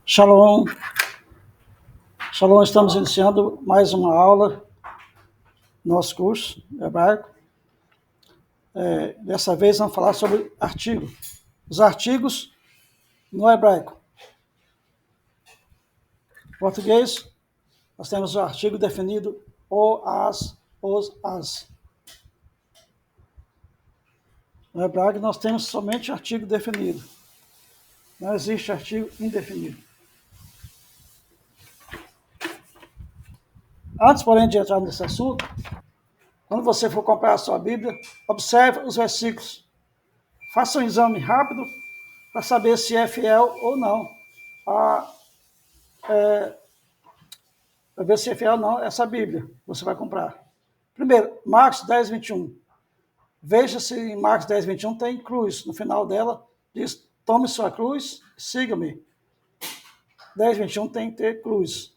Shalom, Shalom, estamos iniciando mais uma aula do nosso curso hebraico. Dessa vez vamos falar sobre artigo. Os artigos no hebraico. Em português, nós temos o artigo definido o, as, os, as. No hebraico, nós temos somente artigo definido. Não existe artigo indefinido. Antes, porém, de entrar nesse assunto, quando você for comprar a sua Bíblia, observe os versículos. Faça um exame rápido para saber se é fiel ou não. Para ver se é fiel ou não essa Bíblia que você vai comprar. Primeiro, Marcos 10, 21. Veja se em Marcos 10, 21 tem cruz. No final dela diz, tome sua cruz, siga-me. 10, 21 tem que ter cruz.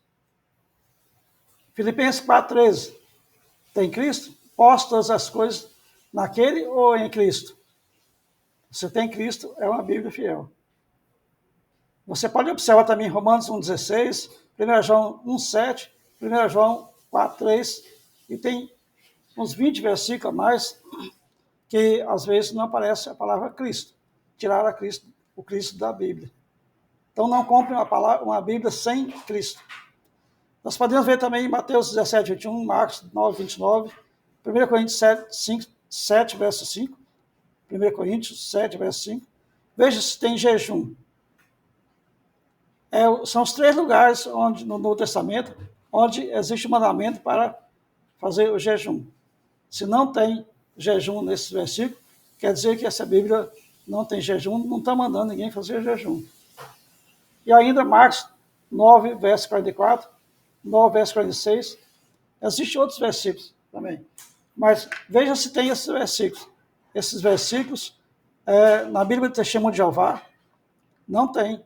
Filipenses 4, 13. Tem Cristo? Posto todas as coisas naquele ou em Cristo? Se tem Cristo, é uma Bíblia fiel. Você pode observar também Romanos 1,16, 1 João 1,7, 1 João 4,3, e tem uns 20 versículos a mais que às vezes não aparece a palavra Cristo. Tiraram o Cristo da Bíblia. Então não compre uma Bíblia sem Cristo. Nós podemos ver também em Mateus 17, 21, Marcos 9, 29, 1 Coríntios 7, verso 5, 1 Coríntios 7, verso 5. Veja se tem jejum. São os 3 lugares onde, no Novo Testamento onde existe o mandamento para fazer o jejum. Se não tem jejum nesse versículo, quer dizer que essa Bíblia não tem jejum, não está mandando ninguém fazer jejum. E ainda Marcos 9, verso 44, 9, verso 46, existem outros versículos também. Mas veja se tem esses versículos. Esses versículos, na Bíblia do Testemunho de Jeová, não tem.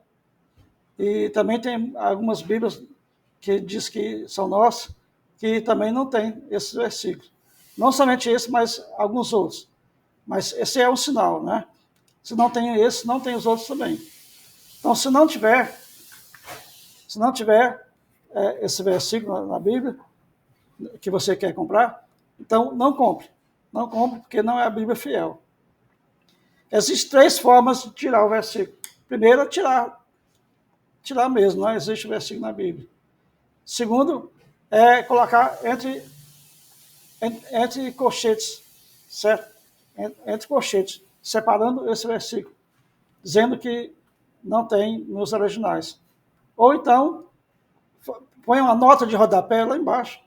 E também tem algumas Bíblias que diz que são nossas, que também não tem esses versículos. Não somente esse, mas alguns outros. Mas esse é um sinal, né? Se não tem esse, não tem os outros também. Então, se não tiver esse versículo na Bíblia que você quer comprar, então não compre. Não compre, porque não é a Bíblia fiel. Existem 3 formas de tirar o versículo. Primeiro, é tirar mesmo, não existe versículo na Bíblia. Segundo, é colocar entre colchetes, certo? Entre colchetes, separando esse versículo, dizendo que não tem nos originais. Ou então, põe uma nota de rodapé lá embaixo,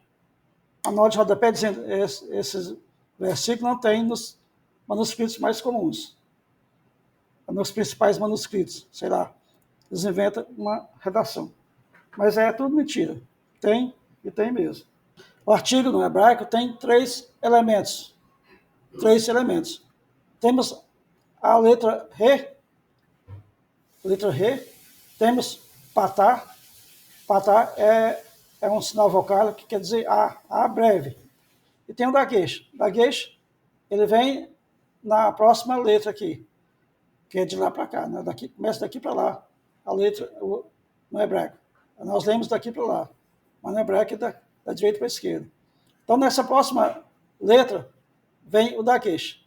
a nota de rodapé dizendo que esses versículos não tem nos manuscritos mais comuns, nos principais manuscritos, sei lá, eles inventam uma redação. Mas é tudo mentira. Tem e tem mesmo. O artigo no hebraico tem 3 elementos. 3 elementos. Temos a letra Re, temos patar. Patar é um sinal vocal que quer dizer A breve. E tem o daguesh. Daguesh, ele vem na próxima letra aqui, que é de lá para cá, né? Começa daqui para lá, a letra no hebraico. Nós lemos daqui para lá, mas no hebraico é da direita para a esquerda. Então, nessa próxima letra, vem o daguesh.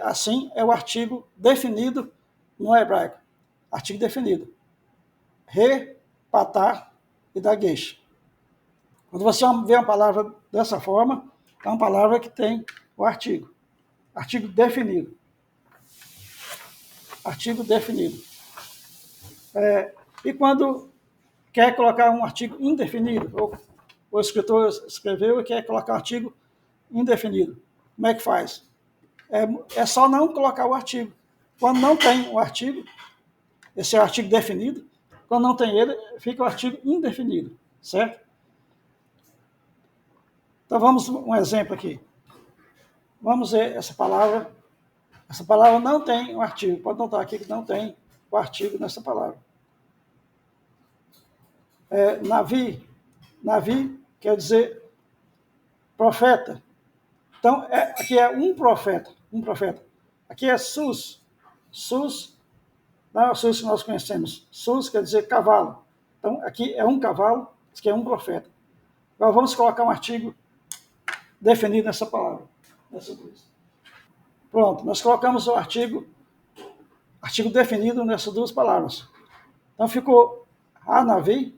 Assim, é o artigo definido no hebraico. Artigo definido. Re, patar e daguesh. Quando você vê uma palavra dessa forma, é uma palavra que tem o artigo. Artigo definido. Artigo definido. E quando quer colocar um artigo indefinido, ou o escritor escreveu e quer colocar um artigo indefinido, como é que faz? É só não colocar o artigo. Quando não tem o artigo, esse é o artigo definido, quando não tem ele, fica o artigo indefinido, certo? Então vamos um exemplo aqui. Vamos ver essa palavra. Essa palavra não tem um artigo. Pode notar aqui que não tem o artigo nessa palavra. Navi. Navi quer dizer profeta. Então, aqui é um profeta. Um profeta. Aqui é sus. Sus Não é o SUS que nós conhecemos. SUS quer dizer cavalo. Então, aqui é um cavalo, que é um profeta. Agora vamos colocar um artigo definido nessa palavra. Nessa duas. Pronto, nós colocamos o artigo definido nessas duas palavras. Então ficou Anavi,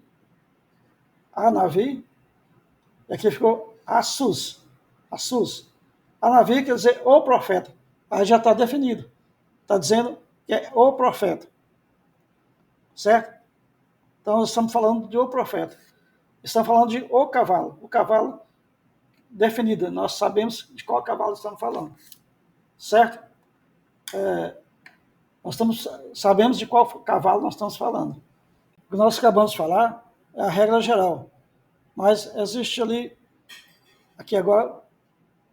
e aqui ficou Assus. Anavi quer dizer o profeta. Aí já está definido. Está dizendo que é o profeta. Certo? Então nós estamos falando de o profeta. Estamos falando de o cavalo. O cavalo definido. Nós sabemos de qual cavalo estamos falando. Certo? Sabemos de qual cavalo nós estamos falando. O que nós acabamos de falar é a regra geral. Mas existe ali, aqui agora,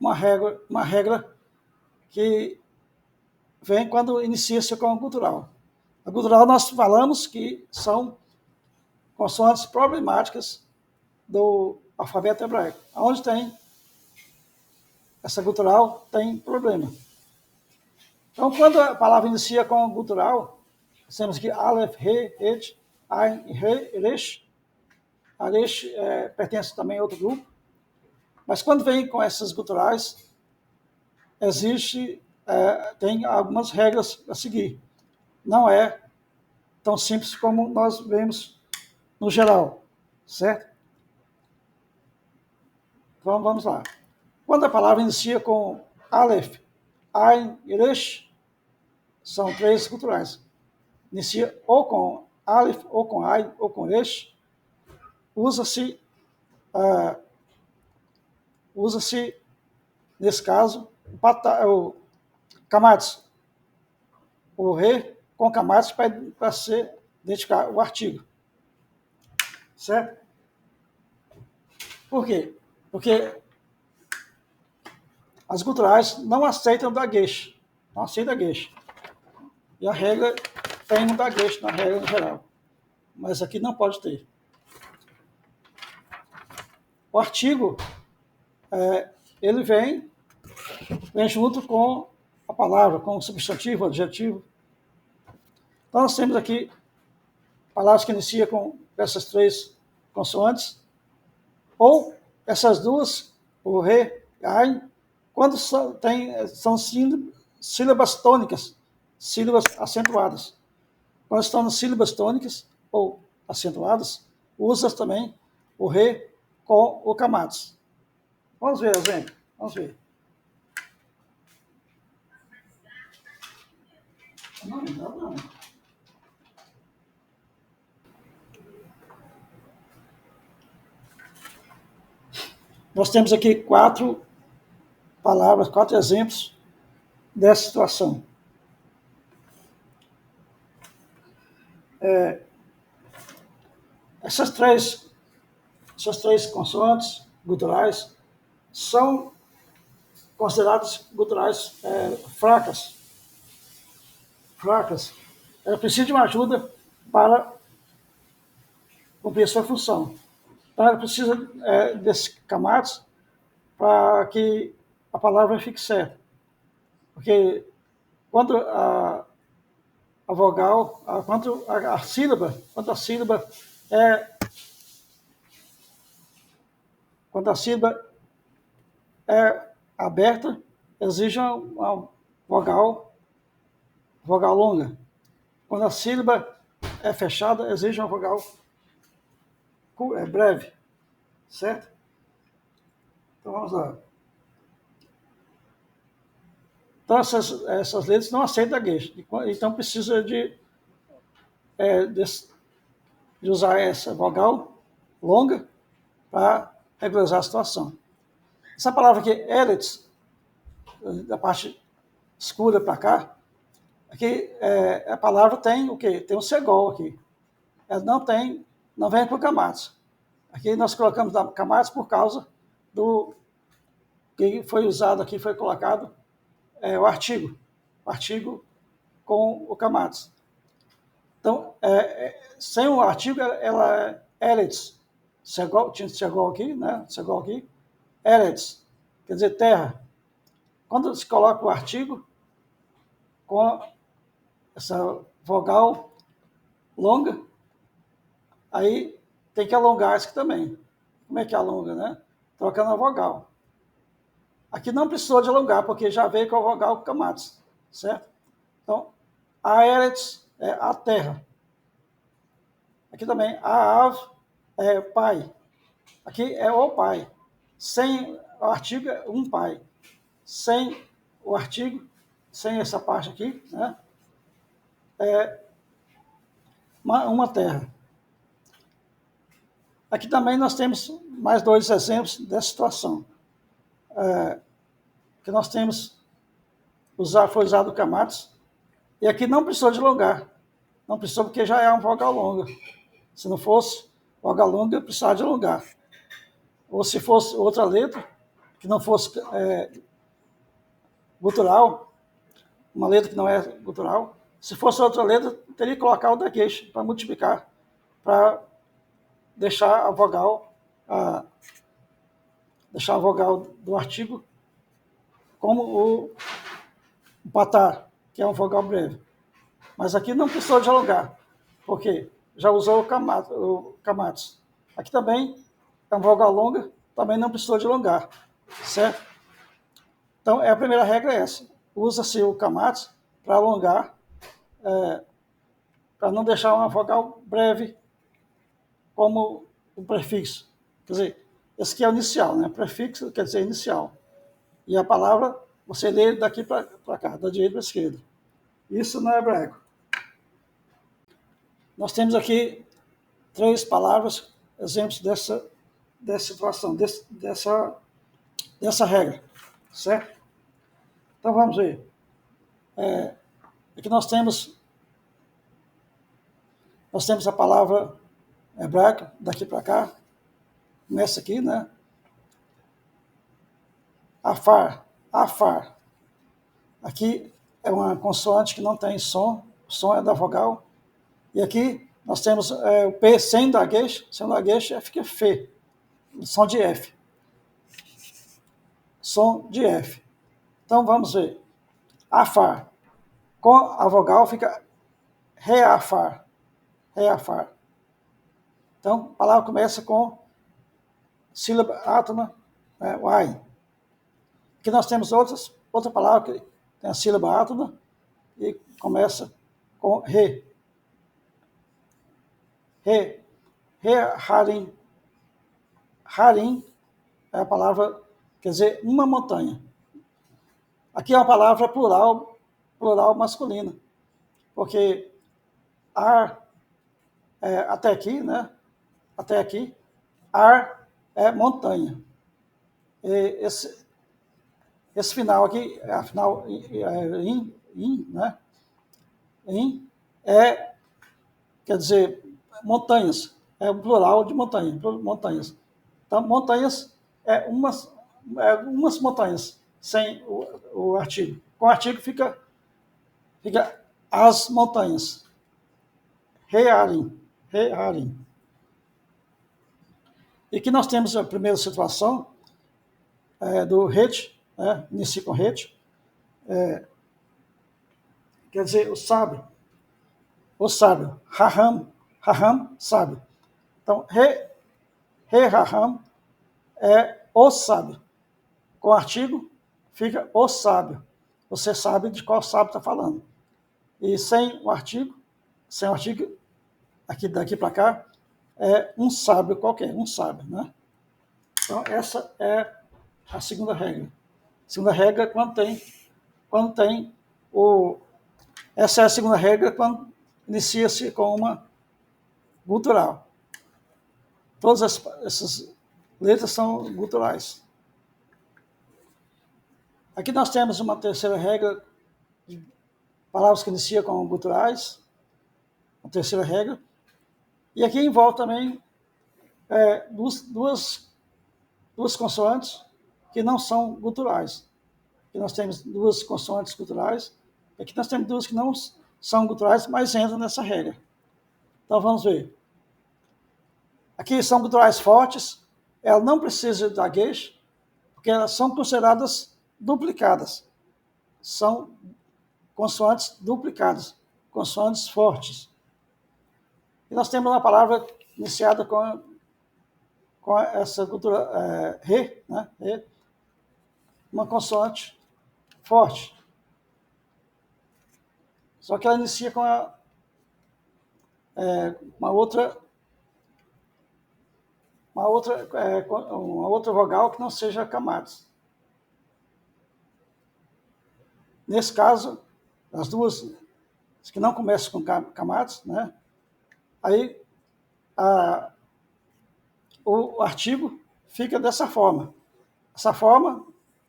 uma regra que vem quando inicia-se com a gutural. A gutural nós falamos que são consoantes problemáticas do alfabeto hebraico. Onde tem essa gutural, tem problema. Então, quando a palavra inicia com a gutural, temos aqui Aleph, He, Et, Ain, Re, Resh. A Resh pertence também a outro grupo. Mas quando vem com essas guturais, tem algumas regras a seguir. Não é tão simples como nós vemos no geral, certo? Então vamos lá. Quando a palavra inicia com Aleph, Ain e Resh, são três guturais. Inicia ou com Aleph, ou com Ain, ou com Resh, usa-se, nesse caso, o Kamatsu, o Re com Kamatsu para se identificar o artigo. Certo? Por quê? Porque as guturais não aceitam daguesh. Não aceitam daguesh. E a regra tem um daguesh na regra geral. Mas aqui não pode ter. O artigo, ele vem junto com a palavra, com o substantivo, o adjetivo. Então nós temos aqui palavras que iniciam com essas três consoantes, ou essas duas, o re, ai, quando são sílabas tônicas, sílabas acentuadas. Quando estão nas sílabas tônicas ou acentuadas, usa também o re com o Kamatsu. Vamos ver, exemplo. Vamos ver. Não. Nós temos aqui quatro palavras, quatro exemplos dessa situação. Essas três consoantes guturais são consideradas guturais fracas. Ela precisa de uma ajuda para cumprir a sua função. Então, ela precisa desses Kamatsu para que a palavra fique certa. Porque quando a vogal, quando a sílaba é aberta, exige uma vogal longa. Quando a sílaba é fechada, exige uma vogal breve, certo? Então vamos lá. Então essas letras não aceitam gaguejo, então precisa de usar essa vogal longa para regularizar a situação. Essa palavra aqui, Eretz, da parte escura para cá, aqui a palavra tem o quê? Tem um segol aqui. Ela não vem com Kamatsu. Aqui nós colocamos Kamatsu por causa do que foi usado aqui, foi colocado o artigo com o Kamatsu. Então, sem o artigo, ela é Eretz. Tinha segol aqui, né? Segol aqui. Eretz, quer dizer terra. Quando se coloca o artigo com essa vogal longa, aí tem que alongar isso aqui também. Como é que alonga, né? Trocando a vogal. Aqui não precisou de alongar, porque já veio com a vogal Kamatsu, certo? Então, a Eretz é a terra. Aqui também, a Av é pai. Aqui é o pai. Sem o artigo, é um pai. Sem o artigo, sem essa parte aqui, né? É uma terra. Aqui também nós temos mais dois exemplos dessa situação. Que nós temos, foi usado o Kamatsu, e aqui não precisou de alongar. Não precisou porque já é uma vogal longa. Se não fosse vogal longa, precisava de alongar. Ou se fosse outra letra, que não fosse gutural, uma letra que não é gutural, se fosse outra letra, teria que colocar o daqueixo para multiplicar, para deixar a vogal do artigo como o patar, que é uma vogal breve. Mas aqui não precisou de alongar, porque já usou o Kamatsu. Aqui também é uma vogal longa, também não precisou de alongar, certo? Então, a primeira regra é essa. Usa-se o Kamatsu para alongar, para não deixar uma vogal breve como o prefixo. Quer dizer, esse aqui é o inicial, né? Prefixo quer dizer inicial. E a palavra, você lê daqui para cá, da direita para a esquerda. Isso no hebraico. Nós temos aqui 3 palavras, exemplos dessa situação, dessa regra, certo? Então vamos ver. Aqui nós temos a palavra hebraica, daqui para cá, começa aqui, né? Afar. Aqui é uma consoante que não tem som, o som é da vogal. E aqui nós temos o P sem daguesh, fica F, som de F. Som de F. Então vamos ver. Afar. Com a vogal fica reafar. Então, a palavra começa com sílaba átona, o ai. Aqui nós temos outra palavra que tem a sílaba átona e começa com re. Harim. Harim é a palavra, quer dizer, uma montanha. Aqui é uma palavra plural masculina, porque ar, até aqui, né? Até aqui, ar é montanha. E esse final aqui, afinal, né? Quer dizer, montanhas, é o plural de montanhas. Então, montanhas é umas montanhas, sem o artigo. Com o artigo fica as montanhas. Rearim. E aqui nós temos a primeira situação do het, inicia com het, quer dizer, o sábio, raham, sábio. Então, raham é o sábio. Com o artigo, fica o sábio. Você sabe de qual sábio está falando. E sem o artigo, daqui para cá, é um sábio qualquer, um sábio, né? Então, essa é a segunda regra. A segunda regra é quando tem essa é a segunda regra quando inicia-se com uma gutural. Todas essas letras são guturais. Aqui nós temos uma terceira regra de palavras que iniciam com guturais. A terceira regra. E aqui envolve também duas consoantes que não são guturais. Aqui nós temos 2 consoantes guturais. Aqui nós temos 2 que não são guturais, mas entram nessa regra. Então vamos ver. Aqui são guturais fortes. Ela não precisa de daguesh, porque elas são consideradas duplicadas. São consoantes duplicadas. consoantes fortes. E nós temos uma palavra iniciada com essa cultura re, né? Re, uma consoante forte. Só que ela inicia com uma outra vogal que não seja camadas. Nesse caso, as duas que não começam com camadas, né? Aí o artigo fica dessa forma. Essa forma,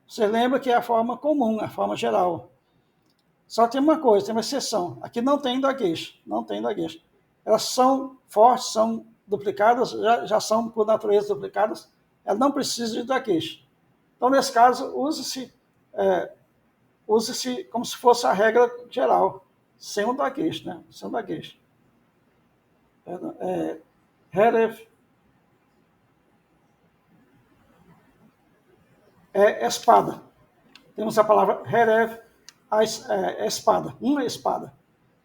você lembra que é a forma comum, a forma geral. Só tem uma coisa, tem uma exceção. Aqui não tem daguejo, não tem daguejo. Elas são fortes, são duplicadas, já são por natureza duplicadas, elas não precisam de daguejo. Então, nesse caso, use-se como se fosse a regra geral, sem um daguejo, né? Sem um daguejo. Heref é espada. Temos a palavra Heref, espada, uma espada.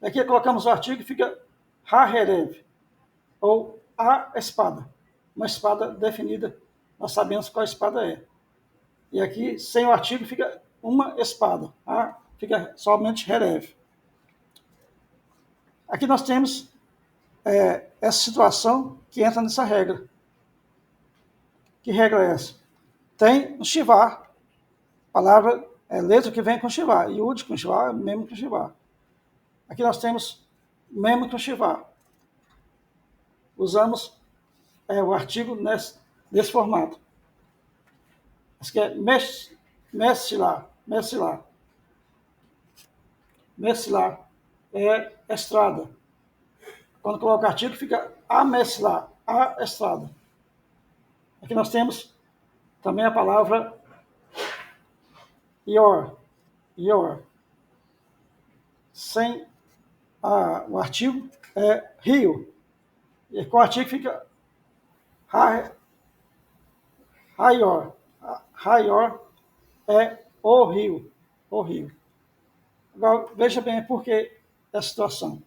Aqui colocamos o artigo e fica Ha-Herev, ou a espada. Uma espada definida, nós sabemos qual espada é. E aqui, sem o artigo, fica uma espada. Fica somente Herev. Aqui nós temos essa situação que entra nessa regra. Que regra é essa? Tem o Shivá, palavra, letra que vem com Shivá, Yud com Shivá, Mem com Shivá. Aqui nós temos Mem com Shivá. Usamos o artigo nesse formato. Esse aqui é Messilá. Messilá é estrada. Quando coloca o artigo, fica a Messilá, a estrada. Aqui nós temos também a palavra Yor. Sem o artigo é rio. E com o artigo fica Rayor. Rayor é o rio. Agora, veja bem por que essa situação.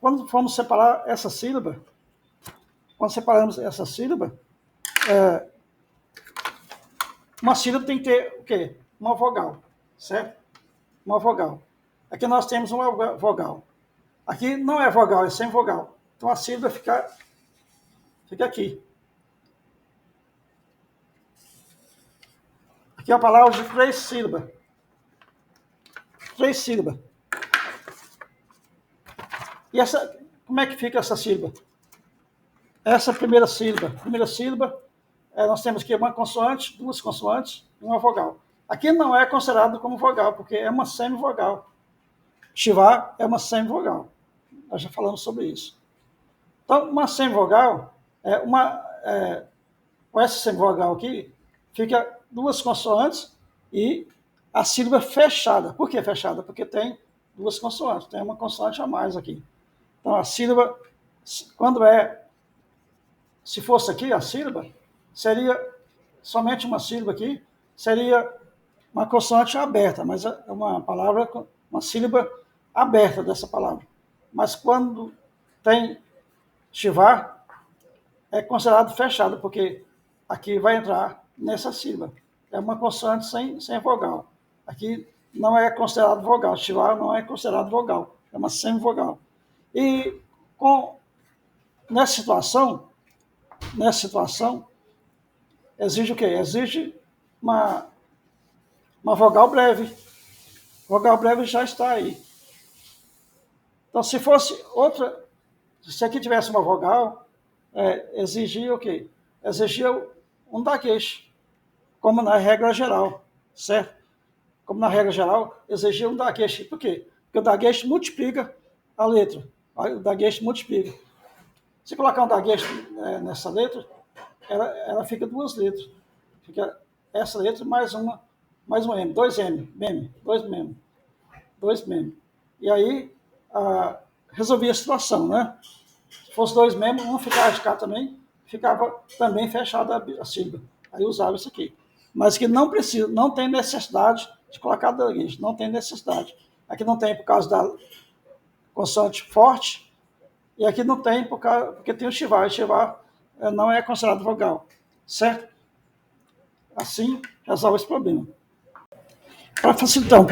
Quando formos separar essa sílaba, quando separamos essa sílaba, uma sílaba tem que ter o quê? Uma vogal, certo? Uma vogal. Aqui nós temos uma vogal. Aqui não é vogal, é sem vogal. Então a sílaba fica aqui. Aqui é uma palavra de 3 sílabas. 3 sílabas. E como é que fica essa sílaba? Essa primeira sílaba. Nós temos aqui uma consoante, 2 consoantes e uma vogal. Aqui não é considerado como vogal, porque é uma semivogal. Shivá é uma semivogal. Nós já falamos sobre isso. Então, uma semivogal, com essa semivogal aqui, fica 2 consoantes e a sílaba fechada. Por que fechada? Porque tem 2 consoantes, tem uma consoante a mais aqui. Então, a sílaba, se fosse aqui a sílaba, seria somente uma sílaba aqui, seria uma consoante aberta, mas é uma palavra, uma sílaba aberta dessa palavra. Mas quando tem Shivá, é considerado fechado, porque aqui vai entrar nessa sílaba. É uma consoante sem vogal. Aqui não é considerado vogal. Shivá não é considerado vogal. É uma semivogal. E nessa situação, exige o quê? Exige uma vogal breve. Vogal breve já está aí. Então, se fosse outra, se aqui tivesse uma vogal, exigia o quê? Exigia um daguejo, como na regra geral, certo? Como na regra geral, exigia um daguejo. Por quê? Porque o daguejo multiplica a letra. O daguejo multiplica. Se colocar um daguejo nessa letra, ela fica 2 letras. Fica essa letra mais um M, 2 M, 2 mem. E aí, resolvia a situação, né? Se fosse 2 mem, um ficava de cá também, ficava também fechada a sílaba. Aí usava isso aqui. Mas que não tem necessidade de colocar daguejo, não tem necessidade. Aqui não tem por causa da consoante forte, e aqui não tem porque tem o chivar. O chivar não é considerado vogal, certo? Assim resolve esse problema. Para facilitar um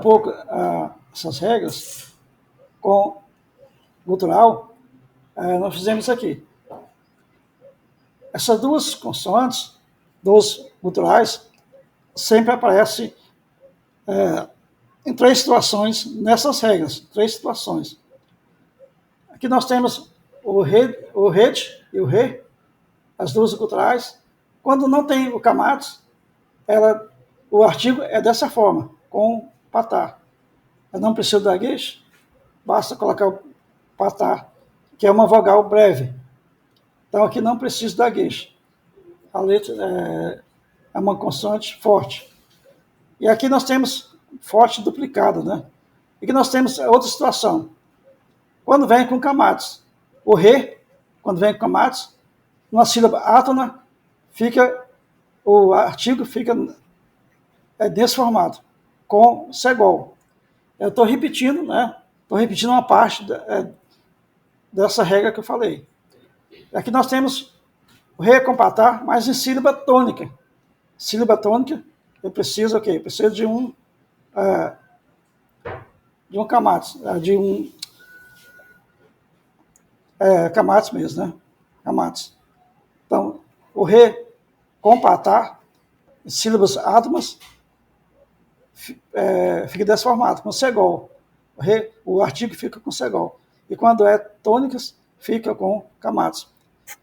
pouco, essas regras com gutural, nós fizemos isso aqui. Essas duas consoantes, dos guturais, sempre aparecem em três situações nessas regras, três situações. Aqui nós temos o red e o re, as duas guturais. Quando não tem o camados, o artigo é dessa forma, com patar. Eu não preciso da gueixa, basta colocar o patar, que é uma vogal breve. Então aqui não preciso da gueixa. A letra é uma consoante forte. E aqui nós temos forte duplicado, né? E aqui nós temos outra situação. Quando vem com camados, o re, quando vem com camados, numa sílaba átona, o artigo fica desse formato, com segol. Eu estou repetindo, né? Estou repetindo uma parte dessa regra que eu falei. Aqui nós temos o re com patar, mas em sílaba tônica. Sílaba tônica, eu preciso o quê? Eu preciso de um camados, camados mesmo, né? Camados. Então, o re com patar, sílabas átomas, fica desse formato, com segol. O artigo fica com segol. E quando é tônicas, fica com camados.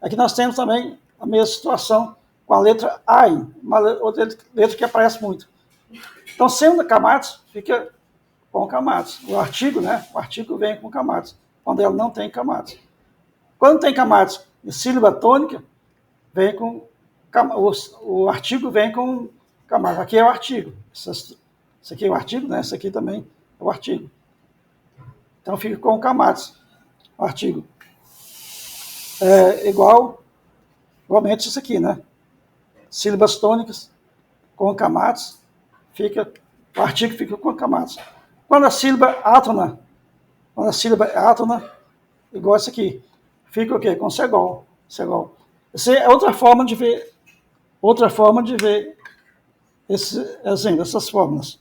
Aqui nós temos também a mesma situação com a letra AIN, uma outra letra que aparece muito. Então, sendo camados, fica com camados. O artigo, né? O artigo vem com camados, quando ela não tem camados. Quando tem camados em sílaba tônica, vem com o artigo vem com camados. Aqui é o artigo. Isso aqui é o artigo, né? Isso aqui também é o artigo. Então fica com camados o artigo. Igualmente isso aqui, né? Sílabas tônicas com camados, o artigo fica com camados. Quando a sílaba é átona, igual essa aqui, fica o quê? Com segol. Essa é outra forma de ver essas fórmulas.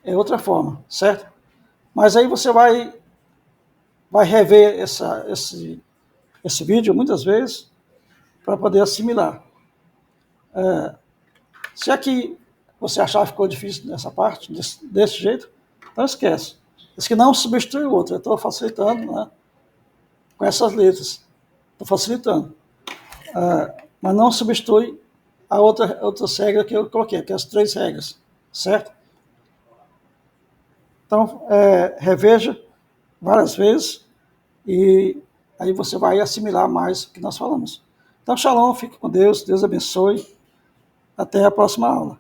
É outra forma, certo? Mas aí você vai rever esse vídeo muitas vezes para poder assimilar. Se aqui você achar que ficou difícil nessa parte, desse jeito, então esquece. Isso que não substitui o outro. Eu estou facilitando, né, com essas letras. Estou facilitando. Mas não substitui a outra regra que eu coloquei, que é as três regras, certo? Então, reveja várias vezes e aí você vai assimilar mais o que nós falamos. Então, shalom, fique com Deus, Deus abençoe. Até a próxima aula.